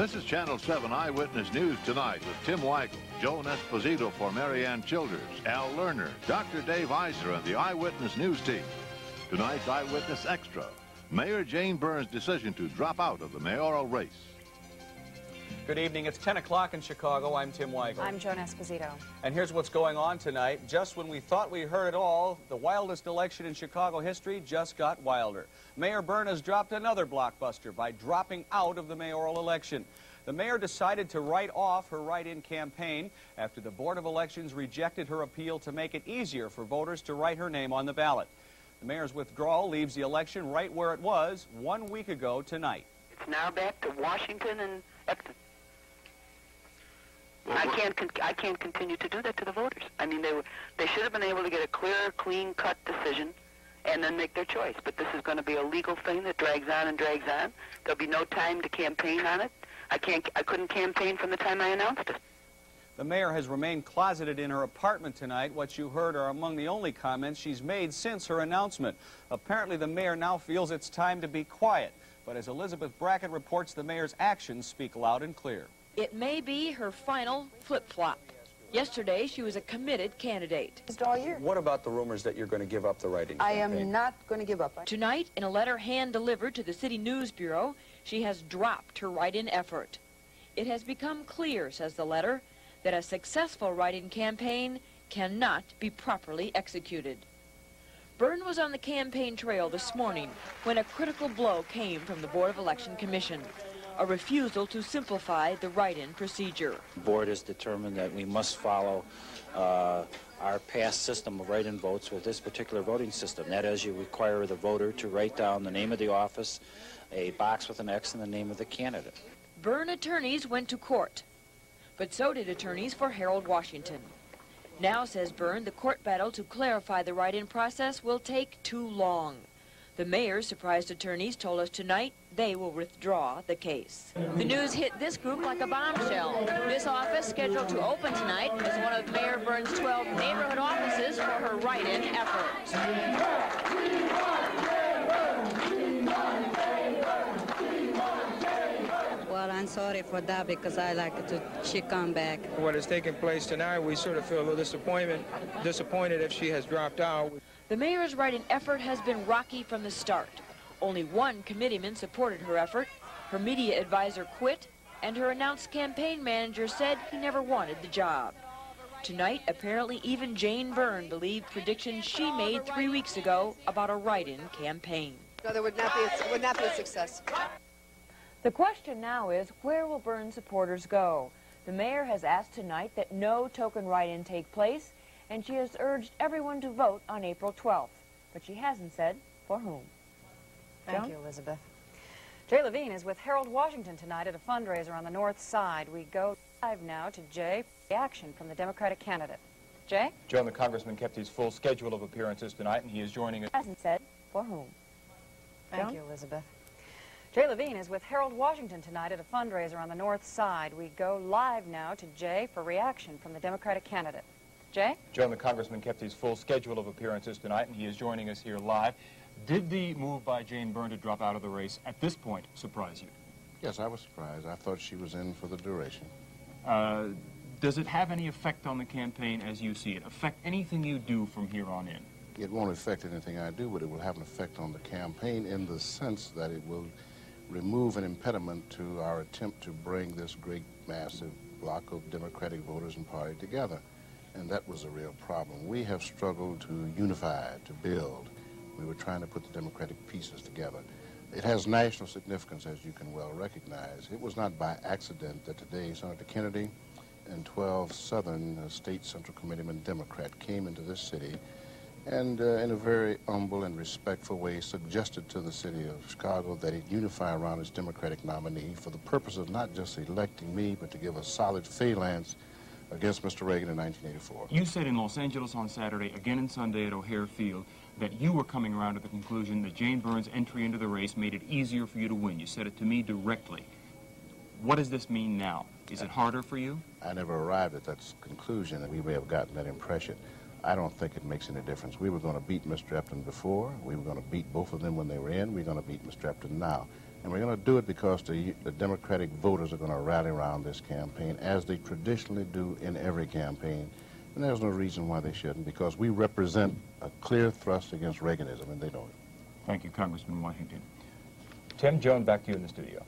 This is Channel 7 Eyewitness News Tonight with Tim Weigel, Joan Esposito for Marianne Childers, Al Lerner, Dr. Dave Eisner, and the Eyewitness News team. Tonight's Eyewitness Extra, Mayor Jane Byrne's decision to drop out of the mayoral race. Good evening. It's 10 o'clock in Chicago. I'm Tim Weigel. I'm Joan Esposito. And here's what's going on tonight. Just when we thought we heard it all, the wildest election in Chicago history just got wilder. Mayor Byrne has dropped another blockbuster by dropping out of the mayoral election. The mayor decided to write off her write-in campaign after the Board of Elections rejected her appeal to make it easier for voters to write her name on the ballot. The mayor's withdrawal leaves the election right where it was 1 week ago tonight. It's now back to Washington and Epton. I can't continue to do that to the voters. I mean, they should have been able to get a clear, clean-cut decision and then make their choice. But this is going to be a legal thing that drags on and drags on. There'll be no time to campaign on it. I couldn't campaign from the time I announced it. The mayor has remained closeted in her apartment tonight. What you heard are among the only comments she's made since her announcement. Apparently, the mayor now feels it's time to be quiet. But as Elizabeth Brackett reports, the mayor's actions speak loud and clear. It may be her final flip-flop. Yesterday, she was a committed candidate. All year. What about the rumors that you're going to give up the write-in I campaign? am not going to give up. Tonight, in a letter hand-delivered to the City News Bureau, she has dropped her write-in effort. It has become clear, says the letter, that a successful write-in campaign cannot be properly executed. Byrne was on the campaign trail this morning when a critical blow came from the Board of Election Commission. A refusal to simplify the write-in procedure. The board has determined that we must follow our past system of write-in votes with this particular voting system. That is, you require the voter to write down the name of the office, a box with an X, and the name of the candidate. Byrne attorneys went to court, but so did attorneys for Harold Washington. Now, says Byrne, the court battle to clarify the write-in process will take too long. The mayor's surprised attorneys told us tonight they will withdraw the case. The news hit this group like a bombshell. This office, scheduled to open tonight, is one of Mayor Byrne's 12 neighborhood offices for her write-in effort. Well, I'm sorry for that because I like she come back. What is taking place tonight, we sort of feel a little disappointed if she has dropped out. The mayor's write-in effort has been rocky from the start. Only one committeeman supported her effort. Her media advisor quit, and her announced campaign manager said he never wanted the job. Tonight, apparently even Jane Byrne believed predictions she made 3 weeks ago about a write-in campaign. No, there would not be a success. The question now is, where will Byrne supporters go? The mayor has asked tonight that no token write-in take place, and she has urged everyone to vote on April 12th. But she hasn't said for whom. Thank you, Elizabeth. Jay Levine is with Harold Washington tonight at a fundraiser on the north side. We go live now to Jay for reaction from the Democratic candidate. Jay? Joan, the congressman kept his full schedule of appearances tonight, and he is joining us. Hasn't said for whom. Thank you, Elizabeth. Jay Levine is with Harold Washington tonight at a fundraiser on the north side. We go live now to Jay for reaction from the Democratic candidate. Jay? Joan, the congressman kept his full schedule of appearances tonight, and he is joining us here live. Did the move by Jane Byrne to drop out of the race at this point surprise you? Yes, I was surprised. I thought she was in for the duration. Does it have any effect on the campaign as you see it? Affect anything you do from here on in? It won't affect anything I do, but it will have an effect on the campaign in the sense that it will remove an impediment to our attempt to bring this great, massive block of Democratic voters and party together. And that was a real problem. We have struggled to unify, to build. We were trying to put the Democratic pieces together. It has national significance, as you can well recognize. It was not by accident that today Senator Kennedy and 12 Southern State Central Committeemen Democrat came into this city and in a very humble and respectful way suggested to the city of Chicago that it unify around its Democratic nominee for the purpose of not just electing me, but to give a solid phalanx against Mr. Reagan in 1984. You said in Los Angeles on Saturday, again on Sunday at O'Hare Field, that you were coming around to the conclusion that Jane Byrne's entry into the race made it easier for you to win. You said it to me directly. What does this mean now? Is it harder for you? I never arrived at that conclusion, and we may have gotten that impression. I don't think it makes any difference. We were going to beat Mr. Epton before. We were going to beat both of them when they were in. We're going to beat Mr. Epton now. And we're going to do it because the Democratic voters are going to rally around this campaign, as they traditionally do in every campaign. And there's no reason why they shouldn't, because we represent a clear thrust against Reaganism, and they know it. Thank you, Congressman Washington. Tim, Joan, back to you in the studio.